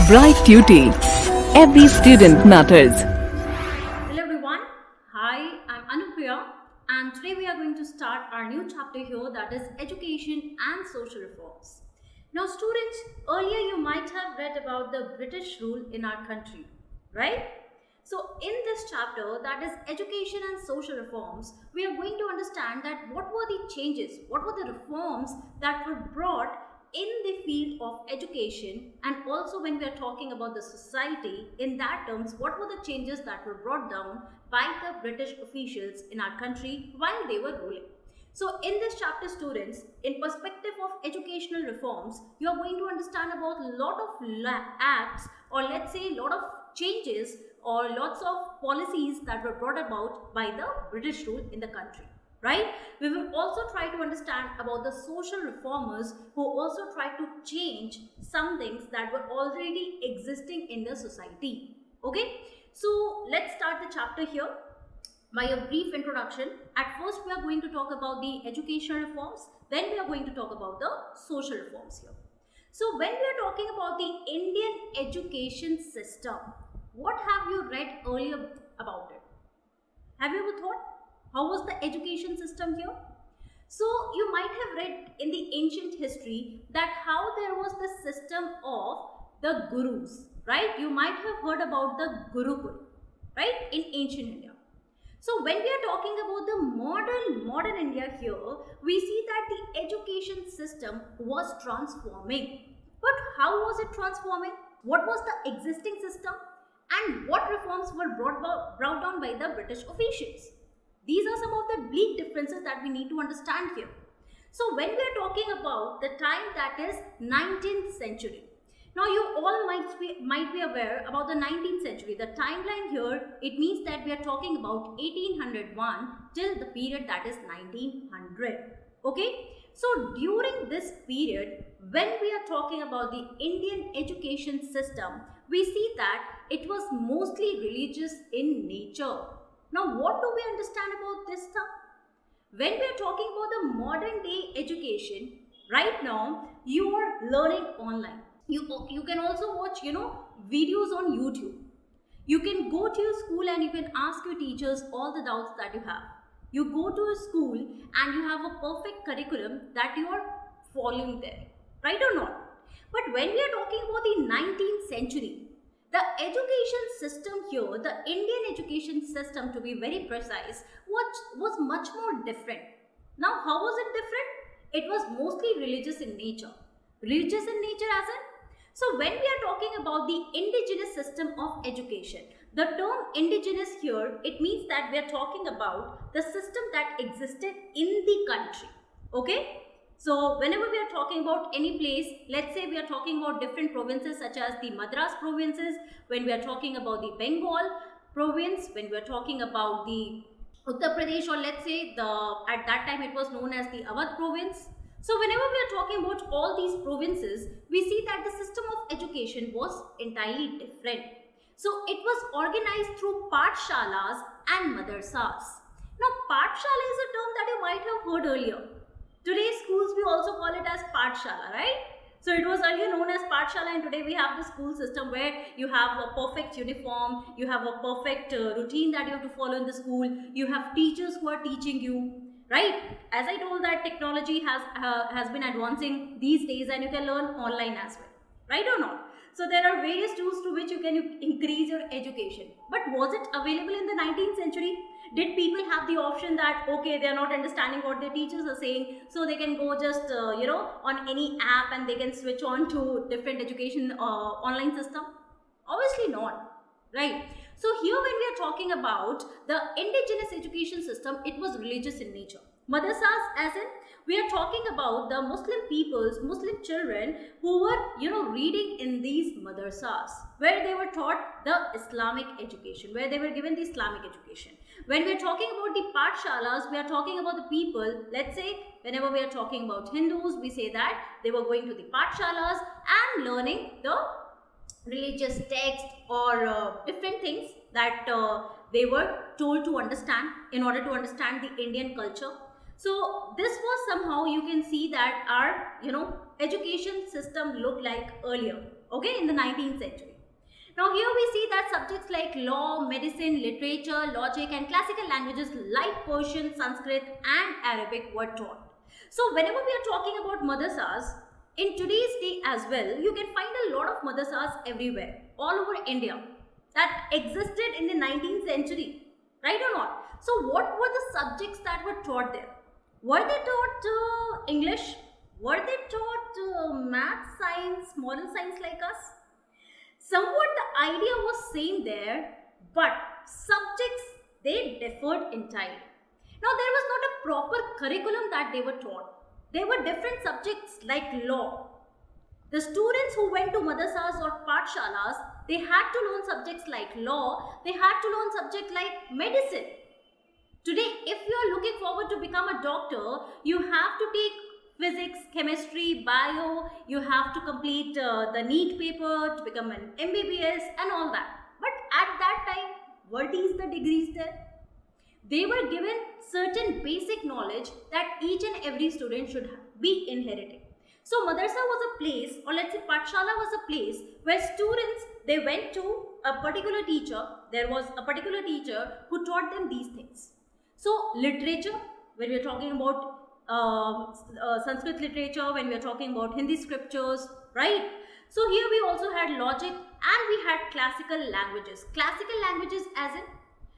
Bright Tuty. Every student matters. Hello everyone, hi, I'm Anupriya and today we are going to start our new chapter here, that is education and social reforms. Now students, earlier you might have read about the British rule in our country, right? So in this chapter, that is education and social reforms, we are going to understand that what were the changes, what were the reforms that were brought in the field of education, and also when we are talking about the society, in that terms, what were the changes that were brought down by the British officials in our country while they were ruling. So in this chapter students, in perspective of educational reforms, you are going to understand about a lot of acts, or let's say a lot of changes or lots of policies that were brought about by the British rule in the country. Right? We will also try to understand about the social reformers who also tried to change some things that were already existing in the society. Okay, so let's start the chapter here by a brief introduction. At first, we are going to talk about the educational reforms, then we are going to talk about the social reforms here. So, when we are talking about the Indian education system, what have you read earlier about it? Have you ever thought? How was the education system here? So you might have read in the ancient history that how there was the system of the gurus, right? You might have heard about the Gurukul, right, in ancient India. So when we are talking about the modern India here, we see that the education system was transforming. But how was it transforming? What was the existing system? And what reforms were brought down by the British officials? These are some of the bleak differences that we need to understand here. So when we are talking about the time that is 19th century, now you all might be aware about the 19th century. The timeline here, it means that we are talking about 1801 till the period that is 1900. Okay, so during this period, when we are talking about the Indian education system, we see that it was mostly religious in nature. Now, what do we understand about this stuff? When we are talking about the modern day education, right now, you are learning online. You can also watch, videos on YouTube. You can go to your school and you can ask your teachers all the doubts that you have. You go to a school and you have a perfect curriculum that you are following there, right or not? But when we are talking about the 19th century, the education system here, the Indian education system to be very precise, was much more different. Now, how was it different? It was mostly religious in nature. Religious in nature as in? So, when we are talking about the indigenous system of education, the term indigenous here, it means that we are talking about the system that existed in the country. Okay? So, whenever we are talking about any place, let's say we are talking about different provinces such as the Madras provinces, when we are talking about the Bengal province, when we are talking about the Uttar Pradesh, or let's say at that time it was known as the Awadh province. So, whenever we are talking about all these provinces, we see that the system of education was entirely different. So, it was organized through pathshalas and madrasas. Now, pathshala is a term that you might have heard earlier. Today's schools, we also call it as pathshala, right? So it was earlier known as pathshala, and today we have the school system where you have a perfect uniform, you have a perfect routine that you have to follow in the school, you have teachers who are teaching you, right? As I told that technology has been advancing these days and you can learn online as well, right or not? So there are various tools to which you can increase your education. But was it available in the 19th century? Did people have the option that, okay, they are not understanding what their teachers are saying, so they can go just, on any app and they can switch on to different education online system? Obviously not, right? So here when we are talking about the indigenous education system, it was religious in nature. Madrasas as in, we are talking about the Muslim peoples, Muslim children who were, reading in these madrasas, where they were taught the Islamic education, where they were given the Islamic education. When we are talking about the pathshalas, we are talking about the people, let's say, whenever we are talking about Hindus, we say that they were going to the pathshalas and learning the religious text or different things that they were told to understand in order to understand the Indian culture. So this was somehow, you can see that our education system looked like earlier. okay, in the 19th century. Now here we see that subjects like law, medicine, literature, logic and classical languages like Persian, Sanskrit and Arabic were taught. So whenever we are talking about madrasas, in today's day as well, you can find a lot of madrasas everywhere, all over India, that existed in the 19th century, right or not? So what were the subjects that were taught there? Were they taught English? Were they taught math, science, moral science like us? Somewhat the idea was same there, but subjects, they differed entirely. Now there was not a proper curriculum that they were taught. There were different subjects like law. The students who went to madrasas or pathshalas, they had to learn subjects like law, they had to learn subjects like medicine. Today, if you are looking forward to become a doctor, you have to take physics, chemistry, bio, you have to complete the NEET paper to become an MBBS and all that. But at that time, were these the degrees there? They were given certain basic knowledge that each and every student should be inheriting. So madrasa was a place, or let's say pathshala was a place where students, they went to a particular teacher, there was a particular teacher who taught them these things. So literature, when we are talking about Sanskrit literature, when we are talking about Hindi scriptures, right? So here we also had logic and we had classical languages. Classical languages as in,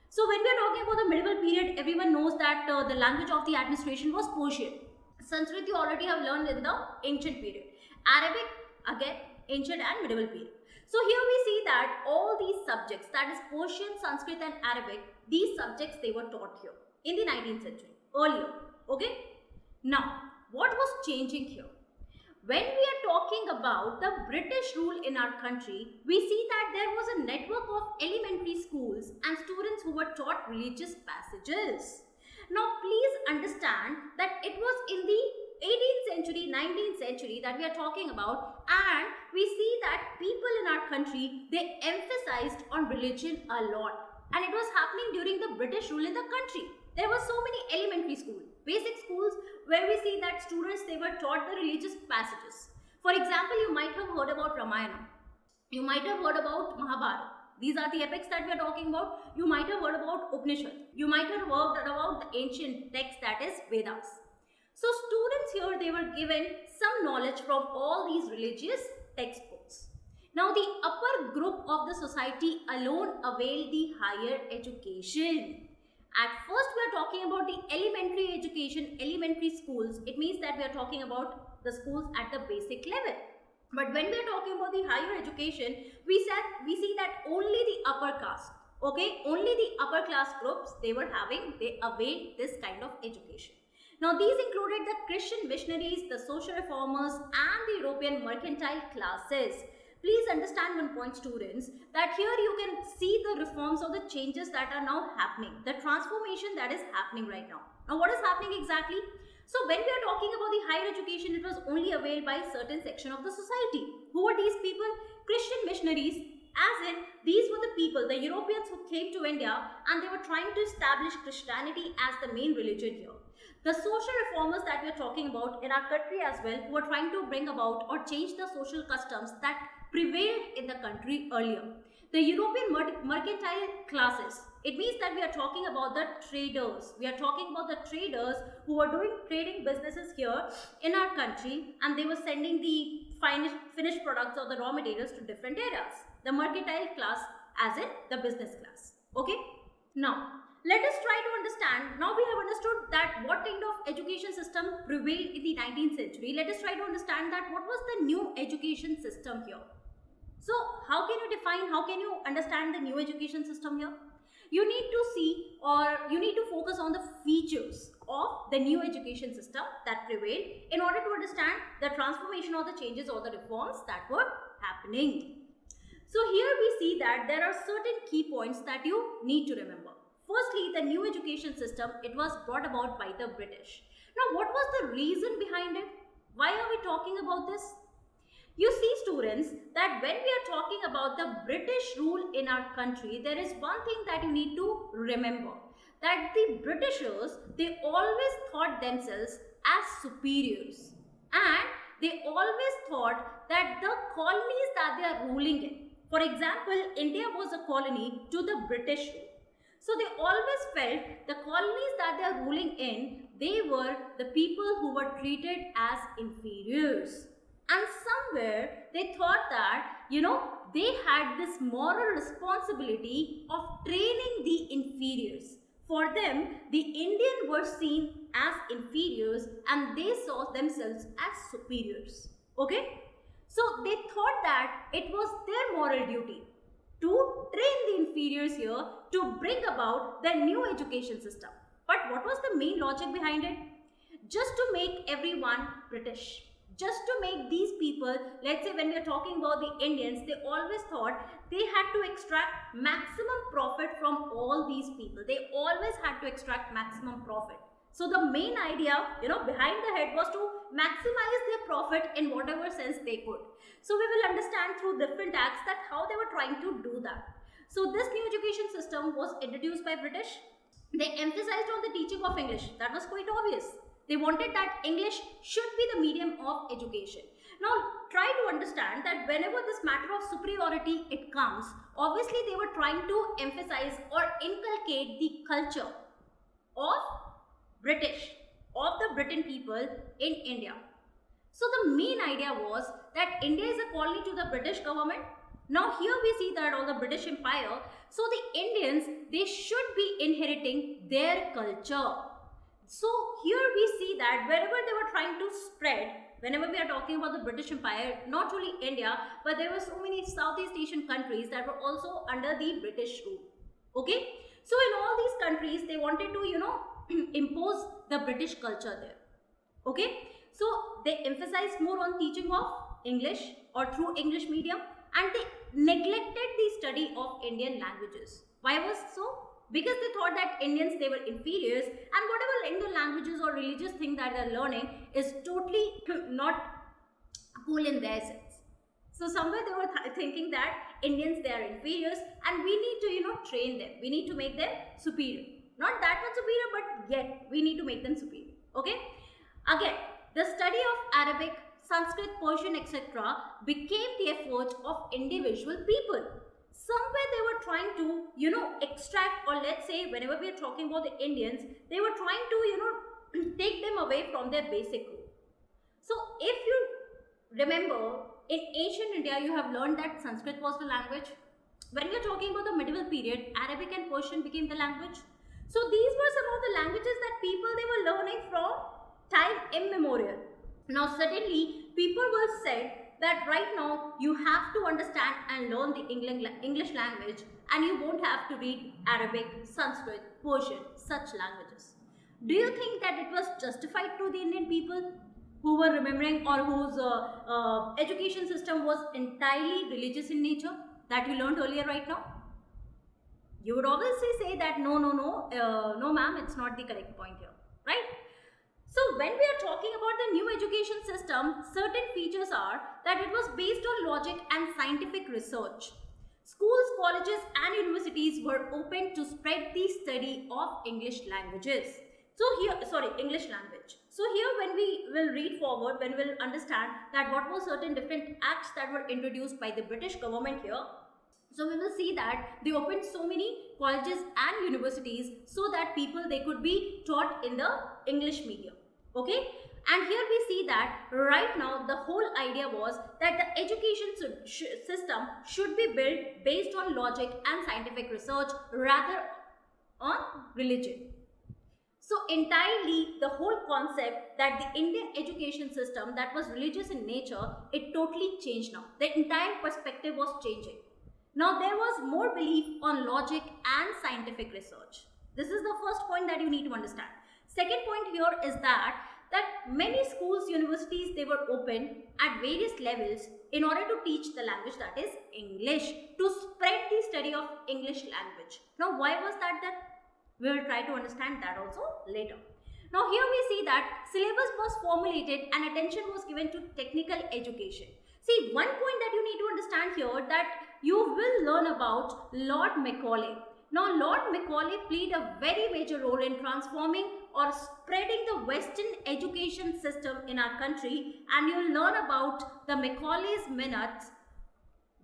so when we are talking about the medieval period, everyone knows that the language of the administration was Persian. Sanskrit you already have learned in the ancient period. Arabic, again, ancient and medieval period. So here we see that all these subjects, that is Persian, Sanskrit and Arabic, these subjects they were taught here in the 19th century, earlier, okay? Now, what was changing here? When we are talking about the British rule in our country, we see that there was a network of elementary schools and students who were taught religious passages. Now, please understand that it was in the 18th century, 19th century that we are talking about, and we see that people in our country, they emphasized on religion a lot, and it was happening during the British rule in the country. There were so many elementary schools, basic schools, where we see that students, they were taught the religious passages. For example, you might have heard about Ramayana. You might have heard about Mahabharata. These are the epics that we are talking about. You might have heard about Upanishad. You might have heard about the ancient text, that is Vedas. So students here, they were given some knowledge from all these religious textbooks. Now the upper group of the society alone availed the higher education. At first we are talking about the elementary education, elementary schools. It means that we are talking about the schools at the basic level. But when we are talking about the higher education, we see that only the upper caste, okay, only the upper class groups, they availed this kind of education. Now these included the Christian missionaries, the social reformers and the European mercantile classes. Please understand one point, students, that here you can see the reforms or the changes that are now happening, the transformation that is happening right now. Now what is happening exactly? So when we are talking about the higher education, it was only availed by a certain section of the society. Who were these people? Christian missionaries, as in these were the people, the Europeans who came to India and they were trying to establish Christianity as the main religion here. The social reformers that we are talking about in our country as well, who are trying to bring about or change the social customs that prevailed in the country earlier. The European mercantile classes, it means that we are talking about the traders. We are talking about the traders who are doing trading businesses here in our country, and they were sending the finished products or the raw materials to different areas. The mercantile class as in the business class. Okay. Now, let us try to understand. Now we have understood that what kind of education system prevailed in the 19th century. Let us try to understand that what was the new education system here. So how can you define, how can you understand the new education system here? You need to see, or you need to focus on the features of the new education system that prevailed in order to understand the transformation or the changes or the reforms that were happening. So here we see that there are certain key points that you need to remember. Firstly, the new education system, it was brought about by the British. Now, what was the reason behind it? Why are we talking about this? You see, students, that when we are talking about the British rule in our country, there is one thing that you need to remember. That the Britishers, they always thought themselves as superiors. And they always thought that the colonies that they are ruling in, for example, India was a colony to the British rule. So they always felt the colonies that they are ruling in, they were the people who were treated as inferiors. And somewhere they thought that, they had this moral responsibility of training the inferiors. For them, the Indian were seen as inferiors and they saw themselves as superiors. Okay? So they thought that it was their moral duty to train the inferiors here to bring about their new education system. But what was the main logic behind it? Just to make everyone British. Just to make these people, let's say when we are talking about the Indians, they always thought they had to extract maximum profit from all these people. They always had to extract maximum profit. So the main idea, behind the head was to maximize their profit in whatever sense they could. So we will understand through different acts that how they were trying to do that. So this new education system was introduced by British. They emphasized on the teaching of English. That was quite obvious. They wanted that English should be the medium of education. Now try to understand that whenever this matter of superiority it comes, obviously they were trying to emphasize or inculcate the culture of British, of the Britain people in India. So the main idea was that India is a colony to the British government. Now here we see that all the British Empire, so the Indians, they should be inheriting their culture. So here we see that wherever they were trying to spread, whenever we are talking about the British Empire, not only India, but there were so many Southeast Asian countries that were also under the British rule. Okay? So in all these countries, they wanted to, impose the British culture there. Okay? So they emphasized more on teaching of English or through English medium, and they neglected the study of Indian languages. Why was so? Because they thought that Indians, they were inferiors, and whatever Indian languages or religious thing that they are learning is totally not cool in their sense. So somewhere they were thinking that Indians, they are inferiors and we need to train them. We need to make them superior. Not that much superior, but yet we need to make them superior. Okay? Again, the study of Arabic, Sanskrit, Persian, etc. became the effort of individual people. Somewhere they were trying to, extract, or let's say whenever we are talking about the Indians, they were trying to, take them away from their basic rule. So if you remember, in ancient India, you have learned that Sanskrit was the language. When we are talking about the medieval period, Arabic and Persian became the language. So these were some of the languages that people, they were learning from time immemorial. Now suddenly, people were said that right now you have to understand and learn the English language, and you won't have to read Arabic, Sanskrit, Persian, such languages. Do you think that it was justified to the Indian people who were remembering, or whose education system was entirely religious in nature, that we learned earlier right now? You would obviously say that no ma'am, it's not the correct point here, right? So when we are talking about the new education system, certain features are that it was based on logic and scientific research. Schools, colleges and universities were open to spread the study of English languages. English language. So here when we will read forward, when we'll understand that what were certain different acts that were introduced by the British government here. So we will see that they opened so many colleges and universities so that people, they could be taught in the English medium. Okay? And here we see that right now the whole idea was that the education system should be built based on logic and scientific research rather on religion. So entirely the whole concept that the Indian education system that was religious in nature, it totally changed now. The entire perspective was changing. Now there was more belief on logic and scientific research. This is the first point that you need to understand. Second point here is that many schools, universities, they were open at various levels in order to teach the language that is English, to spread the study of English language. Now why was that? We will try to understand that also later. Now here we see that syllabus was formulated and attention was given to technical education. See, one point that you need to understand here, that you will learn about Lord Macaulay. Now Lord Macaulay played a very major role in transforming or spreading the Western education system in our country, and you'll learn about the Macaulay's Minutes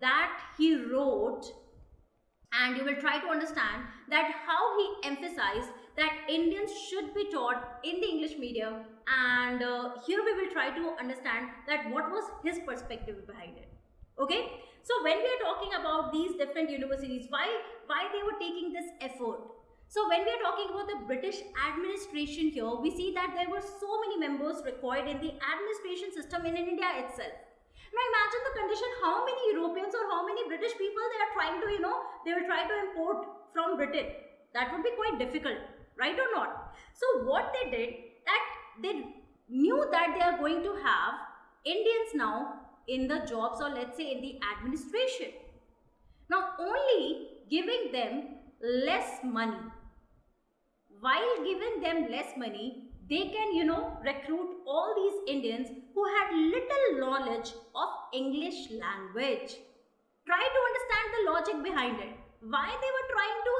that he wrote, and you will try to understand that how he emphasized that Indians should be taught in the English medium, and here we will try to understand that what was his perspective behind it. Okay, so when we are talking about these different universities, why they were taking this effort. So when we are talking about the British administration here, we see that there were so many members required in the administration system in India itself. Now imagine the condition, how many Europeans or how many British people they are trying to, they will try to import from Britain. That would be quite difficult, right or not? So what they did, that they knew that they are going to have Indians now in the jobs, or let's say in the administration. Now only giving them less money. While giving them less money, they can, recruit all these Indians who had little knowledge of English language. Try to understand the logic behind it. Why they were trying to,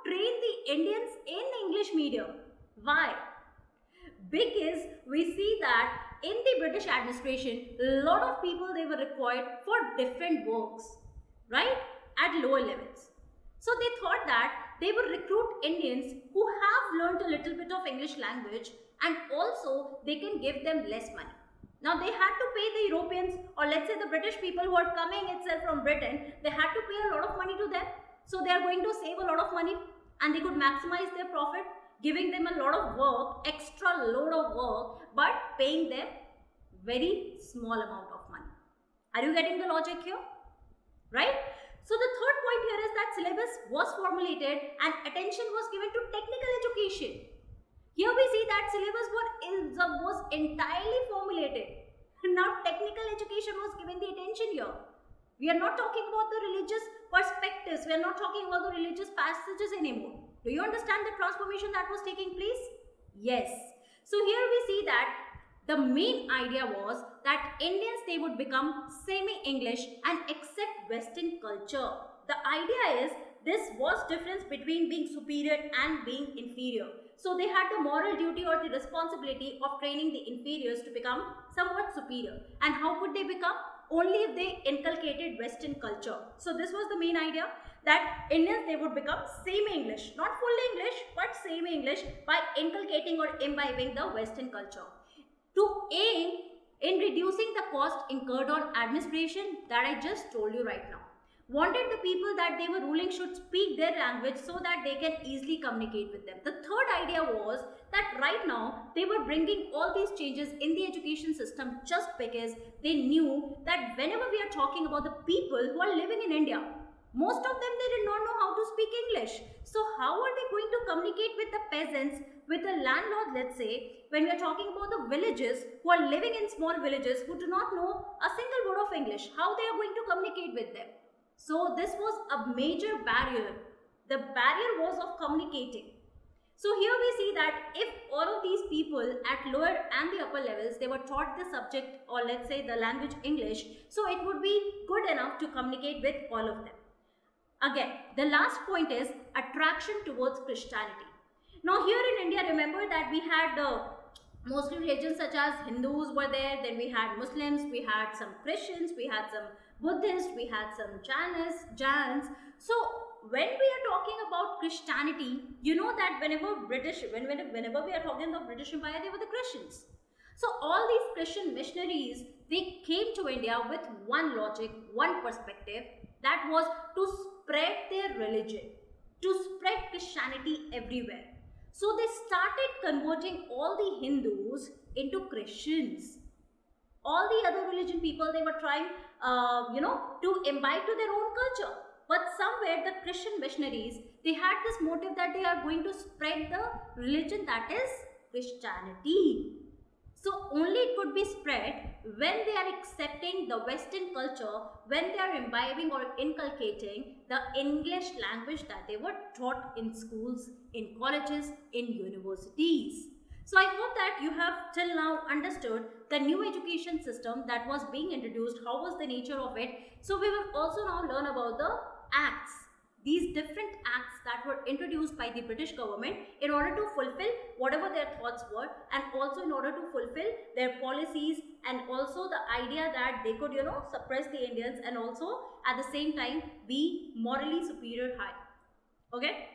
train the Indians in English medium? Why? Because we see that in the British administration, a lot of people they were required for different works, right, at lower levels. So they thought that they would recruit Indians who have learned a little bit of English language, and also they can give them less money. Now they had to pay the Europeans, or let's say the British people who are coming itself from Britain, they had to pay a lot of money to them. So they are going to save a lot of money and they could maximize their profit, giving them a lot of work, extra load of work, but paying them very small amount of money. Are you getting the logic here? Right? So the third point here is that syllabus was formulated and attention was given to technical education. Here we see that syllabus was entirely formulated. Now technical education was given the attention here. We are not talking about the religious perspectives. We are not talking about the religious passages anymore. Do you understand the transformation that was taking place? Yes. So here we see that the main idea was that Indians, they would become semi-English and accept Western culture. The idea is this was difference between being superior and being inferior. So they had the moral duty or the responsibility of training the inferiors to become somewhat superior. And how could they become? Only if they inculcated Western culture. So this was the main idea, that Indians, they would become semi-English, not fully English, but semi-English, by inculcating or imbibing the Western culture. To aim in reducing the cost incurred on administration that I just told you right now. Wanted the people that they were ruling should speak their language so that they can easily communicate with them. The third idea was that right now they were bringing all these changes in the education system just because they knew that whenever we are talking about the people who are living in India, most of them, they did not know how to speak English. So how are they going to communicate with the peasants, with the landlord, let's say, when we are talking about the villages who are living in small villages who do not know a single word of English, how they are going to communicate with them? So this was a major barrier. The barrier was of communicating. So here we see that if all of these people at lower and the upper levels, they were taught the subject, or let's say the language English, so it would be good enough to communicate with all of them. Again, the last point is attraction towards Christianity. Now here in India, remember that we had mostly religions such as Hindus were there, then we had Muslims, we had some Christians, we had some Buddhists, we had some Jains. So when we are talking about Christianity, you know that whenever we are talking about British Empire, they were the Christians. So all these Christian missionaries, they came to India with one logic, one perspective, that was to spread their religion, to spread Christianity everywhere. So they started converting all the Hindus into Christians. All the other religion people, they were trying, to imbibe to their own culture. But somewhere the Christian missionaries, they had this motive that they are going to spread the religion, that is Christianity. So only it could be spread when they are accepting the Western culture, when they are imbibing or inculcating the English language that they were taught in schools, in colleges, in universities. So I hope that you have till now understood the new education system that was being introduced, how was the nature of it. So we will also now learn about the acts these different acts that were introduced by the British government in order to fulfill whatever their thoughts were, and also in order to fulfill their policies, and also the idea that they could, suppress the Indians and also at the same time be morally superior high. Okay.